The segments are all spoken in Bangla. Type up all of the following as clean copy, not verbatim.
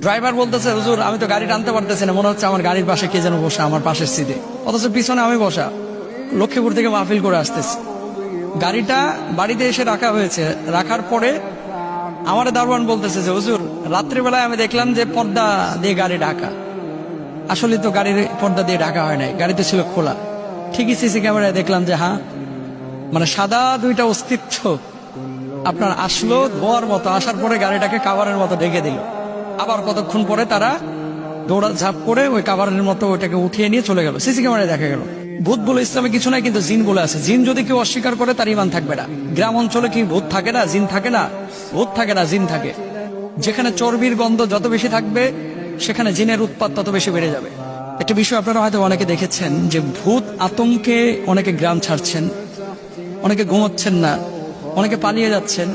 ড্রাইভার বলতেছে, হুজুর আমি তো গাড়ি টানতে পারতেছি না, মনে হচ্ছে আমার গাড়ির পাশে কে যেন বসা, আমার পাশের সিটে, অথচ পিছনে আমি বসা, লক্ষ্মীপুর থেকে মাহফিল করে আসতেছি। গাড়িটা বাড়িতে এসে রাখা হয়েছে, রাখার পরে আমার দারোয়ান বলতেছে যে হুজুর রাত্রিবেলায় আমি দেখলাম যে পর্দা দিয়ে গাড়ি ঢাকা। আসলে তো গাড়ির পর্দা দিয়ে ঢাকা হয় নাই, গাড়িতে ছিল খোলা। ঠিকই সিসি ক্যামেরায় দেখলাম যে হ্যাঁ, মানে সাদা দুইটা অস্তিত্ব আপনার আসলো ধোয়ার মতো, আসার পরে গাড়িটাকে কাভারের মতো ঢেকে দিল। আবার কতক্ষণ পরে তারা দৌড়া ঝাঁপ করে ওই কাভারের মতো ওইটাকে উঠিয়ে নিয়ে চলে গেল। সিসি ক্যামেরায় দেখা গেল। ভূত বলে ইসলামে কিছু নাই, কিন্তু জিন বলে আছে। জিন যদি কেউ অস্বীকার করে তার ইমান থাকবে না। গ্রাম অঞ্চলে কি ভূত থাকে না, জিন থাকে না? ভূত থাকে না, জিন থাকে। যেখানে চর্বির গন্ধ যত বেশি থাকবে সেখানে জিনের উৎপাত তত বেশি বেড়ে যাবে। একটা বিষয় আপনারা হয়তো অনেকে দেখেছেন যে ভূত আতঙ্কে অনেকে গ্রাম ছাড়ছেন, অনেকে ঘুমোচ্ছেন না, অনেকে পালিয়ে যাচ্ছেন,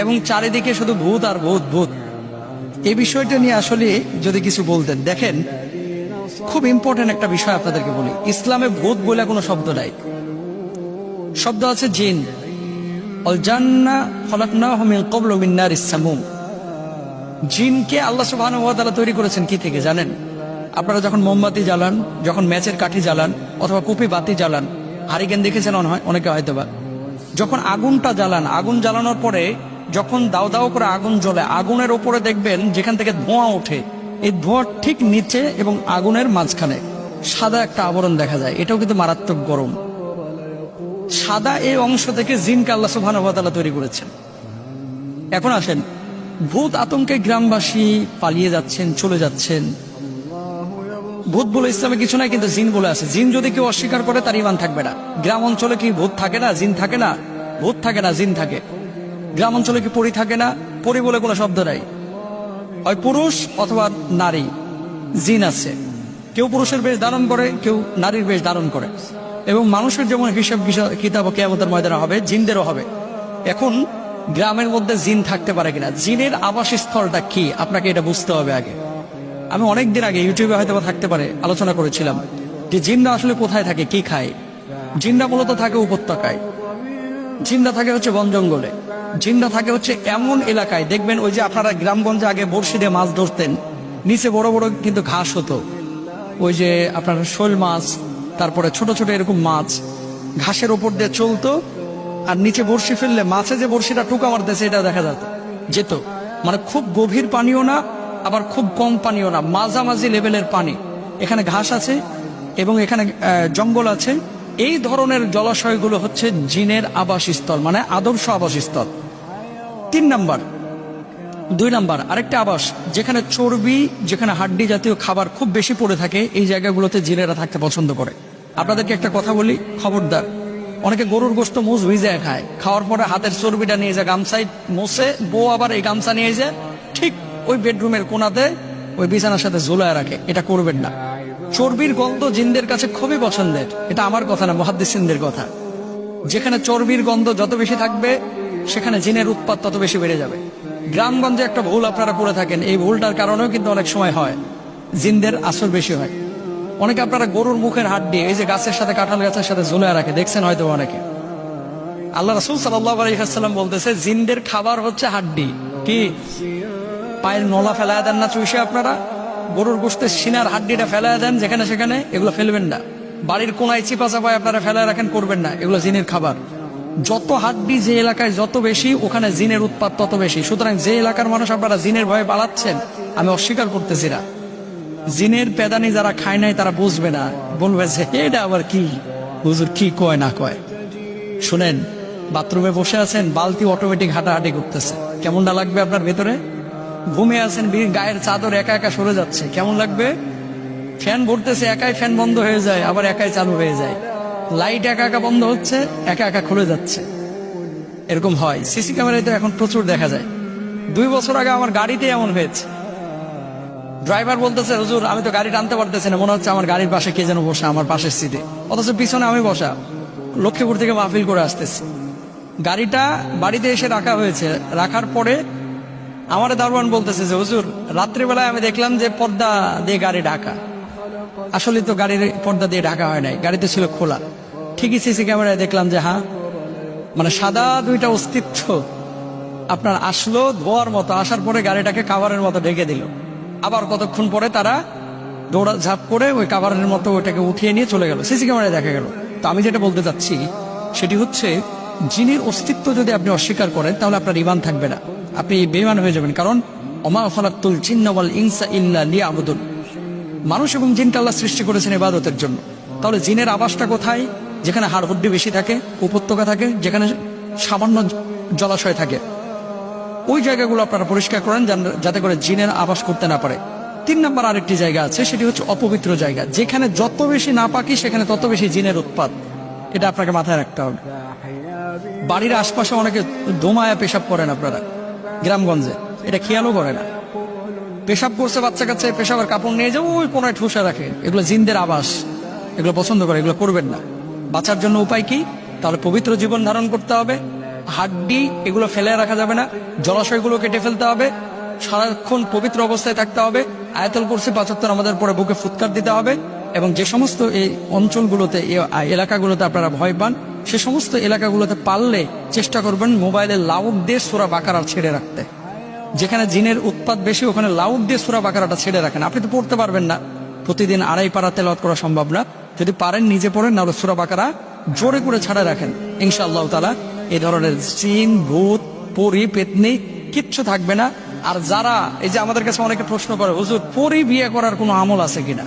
এবং চারিদিকে শুধু ভূত আর ভূত ভূত। এই বিষয়টা নিয়ে আসলে যদি কিছু বলতেন। দেখেন, খুব ইম্পর্টেন্ট একটা বিষয় আপনাদেরকে বলি। ইসলামে ভূত বলে কোনো শব্দ নাই, শব্দ আছে জিন। অল জান্না খলাকনাহু মিন ক্বাবলু মিন নারিস সামুম। জিনকে আল্লাহ সুবহানাহু ওয়া তাআলা তৈরি করেছেন কি থেকে জানেন? আপনারা যখন মোমবাতি জ্বালান, যখন ম্যাচের কাঠি জ্বালান, অথবা কুপি বাতি জ্বালান, হারিকেন দেখেছেন অনেকে হয়তোবা, যখন আগুনটা জ্বালান, আগুন জ্বালানোর পরে যখন দাও দাও করে আগুন জ্বলে, আগুনের ওপরে দেখবেন যেখান থেকে ধোঁয়া ওঠে, এই ধোঁয়ার ঠিক নিচে এবং আগুনের মাঝখানে সাদা একটা আবরণ দেখা যায়। এটাও কিন্তু মারাত্মক গরম। সাদা এই অংশ থেকে জিনকে আল্লাহ সুবহানাহু ওয়া তাআলা তৈরি করেছেন। এখন আসেন, ভূত আতঙ্কে গ্রামবাসী পালিয়ে যাচ্ছেন, চলে যাচ্ছেন। ভূত বলে ইসলামে কিছু নাই, কিন্তু জিন বলে আছে। জিন যদি কেউ অস্বীকার করে তার ইমান থাকবে না। গ্রাম অঞ্চলে কি ভূত থাকে না, জিন থাকে না? ভূত থাকে না, জিন থাকে। গ্রাম অঞ্চলে কি পরী থাকে না? পরী বলে কোনো শব্দ নাই। হয় পুরুষ অথবা নারী, জিন আছে। কেউ পুরুষের বেশ ধারণ করে, কেউ নারীর বেশ ধারণ করে। এবং মানুষের যেমন হিসাব কিতাব কিয়ামতের ময়দানে হবে, জিনদেরও হবে। এখন গ্রামের মধ্যে জিন থাকতে পারে কিনা, জিনের আবাসস্থলটা কি, আপনাকে এটা বুঝতে হবে আগে। আমি অনেকদিন আগে ইউটিউবে হয়তো থাকতে পারে আলোচনা করেছিলাম যে জিনরা আসলে কোথায় থাকে, কি খায়। জিনরা মূলত থাকে উপত্যকায়, জিনরা থাকে হচ্ছে বন জঙ্গলে, জিনরা থাকে হচ্ছে এমন এলাকায়, দেখবেন ওই যে আপনারা গ্রামগঞ্জে আগে বড়শি দিয়ে মাছ ধরতেন, নিচে বড় বড় কিন্তু ঘাস হতো, ওই যে আপনার শোল মাছ, তারপরে ছোট ছোট এরকম মাছ ঘাসের ওপর দিয়ে চলতো, আর নিচে বড়শি ফেললে মাছে যে বড়শিটা টুকা মারতেছে এটা দেখা যেত। মানে খুব গভীর পানিও না, আবার খুব কম পানিও না, মাঝামাঝি লেভেলের পানি। এখানে ঘাস আছে এবং এখানে জঙ্গল আছে। এই ধরনের জলাশয়গুলো হচ্ছে জিনের আবাসস্থল, মানে আদর্শ আবাসস্থল। 3 নাম্বার। 2 নাম্বার আরেকটা আবাস, যেখানে চর্বি, যেখানে হাড্ডি জাতীয় খাবার খুব বেশি পড়ে থাকে, এই জায়গাগুলোতে জিনেরা থাকতে পছন্দ করে। আপনাদেরকে একটা কথা বলি, খবরদার। অনেকে গরুর গোশত মুজ ভিজায় খায়, খাওয়ার পরে হাতের চর্বিটা নিয়ে যায় গামছায় মোছে, বউ আবার এই গামছা নিয়ে যায় ঠিক ওই বেডরুমের কোনাতে ওই বিছানার সাথে ঝুলায় রাখে। এটা করবেন না। চর্বির গন্ধ জিনদের কাছে খুবই পছন্দের। এটা আমার কথা না, মুহাদ্দিসিনদের কথা। যেখানে চর্বির গন্ধ যত বেশি থাকবে সেখানে জিনের উৎপাত তত বেশি বেড়ে যাবে। গ্রামগঞ্জে একটা ভুল আপনারা করে থাকেন, এই ভুলটার কারণেও কিন্তু অনেক সময় হয় জিনদের আসর বেশি হয়। অনেকে আপনারা গরুর মুখের হাড্ডি এই যে গাছের সাথে, কাঁঠাল গাছের সাথে ঝুলায় রাখে, দেখছেন হয়তো অনেকে। আল্লাহ রাসূল সাল্লাল্লাহু আলাইহি ওয়াসাল্লাম বলতেছে জিনদের খাবার হচ্ছে হাড্ডি। কি পায়ের নলা ফেলায় দেন না চুষে? আপনারা গরুর গোশতের সিনার হাড্ডিটা ফেলায় দেন যেখানে সেখানে, এগুলো ফেলবেন না। বাড়ির কোনায় চিপা চাপায় আপনারা ফেলায় রাখেন, করবেন না। এগুলো জিনের খাবার। যত হাড্ডি যে এলাকায় যত বেশি, ওখানে জিনের উৎপাত তত বেশি। সুতরাং যে এলাকার মানুষ আপনারা জিনের ভয়ে পালাচ্ছেন, আমি অস্বীকার করতেছি না। জিনের পেদানি যারা খায় নাই তারা বুঝবে না, বলবে যে এটা আবার কি হুজুর, কি কয় না কয়। শুনেন, বাথরুমে বসে আছেন, বালতি অটোমেটিক হাঁটাহাঁটি করতেছে, কেমনটা লাগবে আপনার ভেতরে? ঘুমিয়ে আছেন, গায়ের চাদর একা একা সরে যাচ্ছে, কেমন লাগবে? ফ্যান ভরতেছে, একাই ফ্যান বন্ধ হয়ে যায়, আবার একাই চালু হয়ে যায়। লাইট একা একা বন্ধ হচ্ছে, একা একা খুলে যাচ্ছে। এরকম হয়। সিসি ক্যামেরায় তো এখন প্রচুর দেখা যায়। 2 বছর আগে আমার গাড়িতে এমন হয়েছে। ড্রাইভার বলতেছে, হুজুর আমি তো গাড়ি টানতে পারতেছি না, মনে হচ্ছে আমার গাড়ির পাশে কে যেন বসা, আমার পাশের সিটে, অথচ পিছনে আমি বসা, লক্ষ্মীপুর থেকে মাহফিল করে আসতেছি। গাড়িটা বাড়িতে এসে রাখা হয়েছে, রাখার পরে আমার দারোয়ান বলতেছে যে হুজুর রাত্রিবেলায় আমি দেখলাম যে পর্দা দিয়ে গাড়ি ঢাকা। আসলে তো গাড়ির পর্দা দিয়ে ঢাকা হয় নাই, গাড়িতে ছিল খোলা। ঠিকই সিসি ক্যামেরায় দেখলাম যে হ্যাঁ, মানে সাদা দুইটা অস্তিত্ব আপনার আসলো ধোয়ার মতো, আসার পরে গাড়িটাকে কাভারের মতো ঢেকে দিল। আবার কতক্ষণ পরে তারা দৌড়া ঝাঁপ করে ওই কাভারের মতো ওটাকে উঠিয়ে নিয়ে চলে গেল, সিসি ক্যামেরায় দেখা গেল। তো আমি যেটা বলতে চাচ্ছি সেটি হচ্ছে, জিনের অস্তিত্ব যদি আপনি অস্বীকার করেন তাহলে আপনার ঈমান থাকবে না, আপনি বেঈমান হয়ে যাবেন। কারণ ওমা খালাকতুল জিন্না ওয়াল ইনসা ইল্লা লিয়াবুদুন, মানুষ এবং জিনকে আল্লাহ সৃষ্টি করেছেন ইবাদতের জন্য। তাহলে জিনের আবাসটা কোথায়? যেখানে হাড়-হুড্ডি বেশি থাকে, উপত্যকা থাকে, যেখানে সামান্য জলাশয় থাকে, ওই জায়গাগুলো আপনারা পরিষ্কার করেন যাতে করে জিনের আবাস করতে না পারে। 3 নম্বর আরেকটি জায়গা আছে, সেটি হচ্ছে অপবিত্র জায়গা, যেখানে যত বেশি নাপাকি সেখানে তত বেশি জিনের উৎপাত। এটা আপনাকে মাথায় রাখতে হবে। বাড়ির আশপাশে অনেকে দোমায়া পেশাব করেন আপনারা গ্রামগঞ্জে, এটা খেয়ালও করে না। পেশাব করছে বাচ্চা কাচ্চা, পেশাবের কাপড় নিয়ে যাও ওই কোনায় ঠুসা রাখে, এগুলো জিনদের আবাস, এগুলো পছন্দ করে, এগুলো করবেন না। বাঁচার জন্য উপায় কি? তাহলে পবিত্র জীবন ধারণ করতে হবে, হাড্ডি এগুলো ফেলে রাখা যাবে না, জলাশয়গুলো কেটে ফেলতে হবে, সারাক্ষণ পবিত্র অবস্থায় থাকতে হবে, আয়াতুল কুরসি 5 ওয়াক্ত আমাদের পরে বুকে ফুৎকার দিতে হবে। এবং যে সমস্ত এই অঞ্চলগুলোতে, এই এলাকাগুলোতে আপনারা ভয় পান, সে সমস্ত এলাকাগুলোতে পারলে চেষ্টা করবেন মোবাইলে লাউড দিয়ে সূরা বাকারা ছেড়ে রাখতে। যেখানে জিনের উৎপাত বেশি ওখানে লাউড দিয়ে সূরা বাকারাটা ছেড়ে রাখেন। আপনি তো পড়তে পারবেন না, প্রতিদিন 2.5 পারা তেলাওয়াত করা সম্ভব না, যদি পারেন নিজে পড়েন, না সূরা বাকারা জোরে করে ছাড়া রাখেন। ইনশাআল্লাহ তাআলা এই ধরনের জিন, ভূত, পরী, পেতনি কিচ্ছু থাকবে না। আর যারা এই যে আমাদের কাছে অনেকে প্রশ্ন করে, হুজুর পরী বিয়ে করার কোনো আমল আছে কিনা,